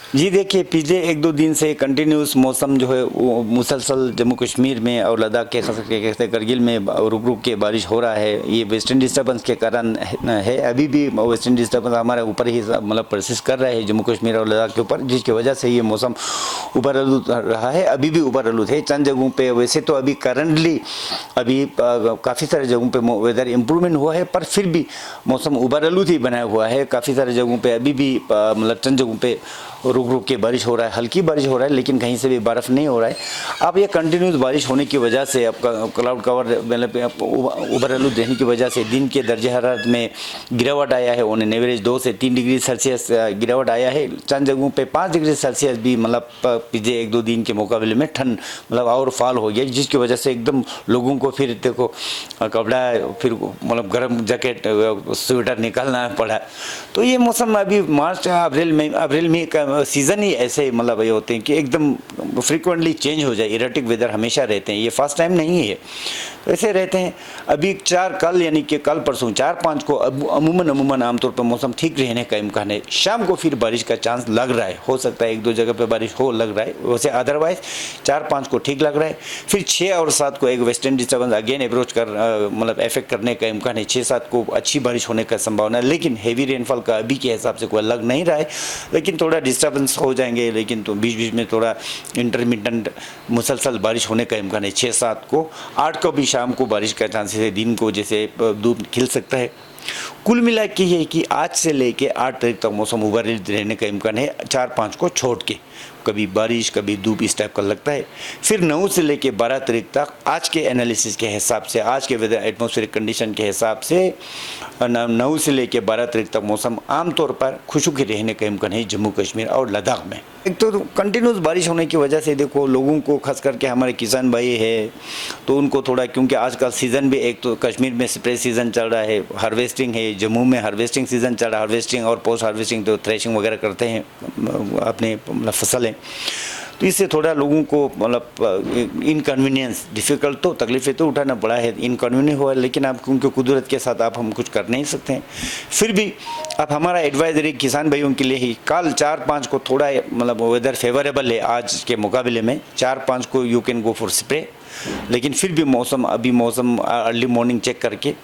जी देखिए, पिछले 1-2 दिन से कंटिन्यूस मौसम जो है वो मुसलसल जम्मू कश्मीर में और लद्दाख के खास करके करगिल में रुक-रुक के बारिश हो रहा है। ये वेस्टर्न डिस्टर्बेंस के कारण है। अभी भी वेस्टर्न डिस्टर्बेंस हमारे ऊपर ही मतलब परसिस्ट कर रहा है जम्मू कश्मीर और लद्दाख के ऊपर, जिसकी वजह से ये मौसम उबड़-आलूद रहा है। अभी भी उबड़-आलूद है चंद जगहों पे। वैसे तो अभी करंटली काफ़ी सारे जगहों पे वेदर इम्प्रूवमेंट हुआ है, पर फिर भी मौसम उबड़-आलूद ही बना हुआ है। काफ़ी सारे जगहों पे अभी भी मतलब चंद जगहों पे रुक के बारिश हो रहा है, हल्की बारिश हो रहा है, लेकिन कहीं से भी बर्फ़ नहीं हो रहा है। अब ये कंटिन्यूस बारिश होने की वजह से आपका क्लाउड कवर मतलब उबड़-आलूद रहने की वजह से दिन के दर्जे हरारत में गिरावट आया है। ऑन एन एवरेज 2 से 3 डिग्री सेल्सियस गिरावट आया है। चंद जगहों पे 5 डिग्री सेल्सियस भी मतलब पिछले 1-2 दिन के मुकाबले में ठंड मतलब और फॉल हो गया, जिसकी वजह से एकदम लोगों को फिर देखो कपड़ा फिर मतलब गर्म जैकेट स्वेटर निकालना पड़ा। तो ये मौसम अभी मार्च अप्रैल में सीज़न ही ऐसे मतलब ये होते हैं कि एकदम फ्रीक्वेंटली चेंज हो जाए। इरेटिक वेदर हमेशा रहते हैं, ये फर्स्ट टाइम नहीं है, ऐसे रहते हैं। अभी कल यानी कि कल परसों 4-5 को अमूमन आमतौर पर मौसम ठीक रहने का इम्कान है। शाम को फिर बारिश का चांस लग रहा है, हो सकता है 1-2 जगह पे बारिश हो लग रहा है। वैसे अदरवाइज 4-5 को ठीक लग रहा है। फिर 6 और 7 को एक वेस्टर्न डिस्टर्बेंस अगेन अप्रोच कर मतलब इफेक्ट करने का इम्कान है। 6-7 को अच्छी बारिश होने का संभावना है, लेकिन हेवी रेनफॉल का अभी के हिसाब से कोई लग नहीं रहा है। लेकिन थोड़ा डिस्टर्बेंस हो जाएंगे, लेकिन तो बीच में थोड़ा इंटरमिटेंट मुसलसल बारिश होने का इम्कान है। 6-7 को 8 को भी शाम को बारिश का चांसेस है। दिन को जैसे धूप खिल सकता है। कुल मिला के ये कि आज से लेके 8 तारीख तक मौसम उबड़-आलूद रहने का इम्कान है। 4-5 को छोड़ के कभी बारिश कभी धूप इस टाइप का लगता है। फिर 9 से लेके 12 तारीख तक आज के एनालिसिस के हिसाब से, आज के वेदर एटमॉस्फेरिक कंडीशन के हिसाब से 9 से लेके 12 तारीख तक मौसम आमतौर पर खुशकी रहने का इम्कान है जम्मू कश्मीर और लद्दाख में। एक तो कंटिन्यूस बारिश होने की वजह से देखो लोगों को, खास करके हमारे किसान भाई है तो उनको थोड़ा, क्योंकि आजकल सीज़न भी एक तो कश्मीर में स्प्रे सीज़न चल रहा है, हार्वेस्टिंग है, जम्मू में हार्वेस्टिंग सीज़न चल रहा है। हार्वेस्टिंग और पोस्ट हार्वेस्टिंग तो थ्रेशिंग वगैरह करते हैं अपने मतलब फसलें, तो इससे थोड़ा लोगों को मतलब इनकन्वीनियंस डिफ़िकल्ट तो तकलीफ़ें तो उठाना पड़ा है, इनकन्वीनियंस हुआ है। लेकिन आप क्योंकि कुदरत के साथ आप हम कुछ कर नहीं सकते हैं। फिर भी अब हमारा एडवाइजरी किसान भाइयों के लिए ही, कल 4-5 को थोड़ा मतलब वेदर फेवरेबल है आज के मुकाबले में। 4-5 को you can go for spray, लेकिन फिर भी मौसम अर्ली मॉर्निंग चेक करके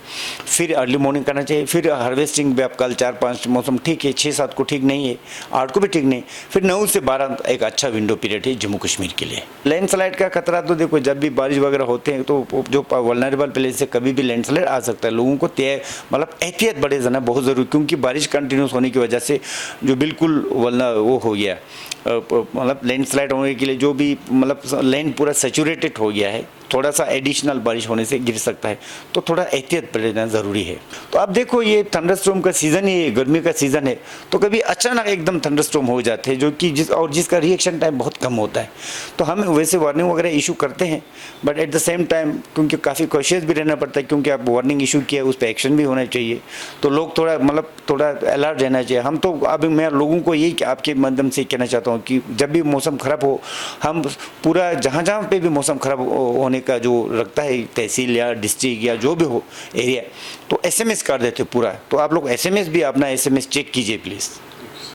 फिर अर्ली मॉर्निंग करना चाहिए। फिर हार्वेस्टिंग भी आप कल 4-5 मौसम ठीक है, 6-7 को ठीक नहीं है, 8 को भी ठीक नहीं, फिर 9 से 12 एक अच्छा विंडो पीरियड है जम्मू कश्मीर के लिए। लैंडस्लाइड का खतरा तो देखो जब भी बारिश वगैरह होते हैं तो जो वल्नरेबल प्लेस से कभी भी लैंडस्लाइड आ सकता है। लोगों को मतलब एहतियात बढ़े जाना बहुत ज़रूरी, क्योंकि बारिश कंटिन्यूस होने की वजह से जो बिल्कुल वो हो गया मतलब लैंडस्लाइड होने के लिए जो भी मतलब लैंड पूरा सैचुरेटेड हो गया है, थोड़ा सा एडिशनल बारिश होने से गिर सकता है, तो थोड़ा एहतियात बरतना ज़रूरी है। तो अब देखो ये थंडरस्टॉर्म का सीज़न ही है, गर्मी का सीज़न है, तो कभी अचानक एकदम थंडरस्टॉर्म हो जाते हैं जो कि जिसका रिएक्शन टाइम बहुत कम होता है। तो हम वैसे वार्निंग वगैरह इशू करते हैं, but at the same time क्योंकि काफ़ी कॉशियस भी रहना पड़ता है, क्योंकि आप वार्निंग इशू किया उस पर एक्शन भी होना चाहिए। तो लोग थोड़ा अलर्ट रहना चाहिए। हम तो अभी मैं लोगों को यही आपके माध्यम से कहना चाहता हूँ कि जब भी मौसम ख़राब हो, हम पूरा जहाँ पे भी मौसम ख़राब होने का जो रखता है तहसील या डिस्ट्रिक्ट या जो भी हो एरिया, तो SMS कर देते पूरा। तो आप लोग SMS भी अपना SMS चेक कीजिए प्लीज़।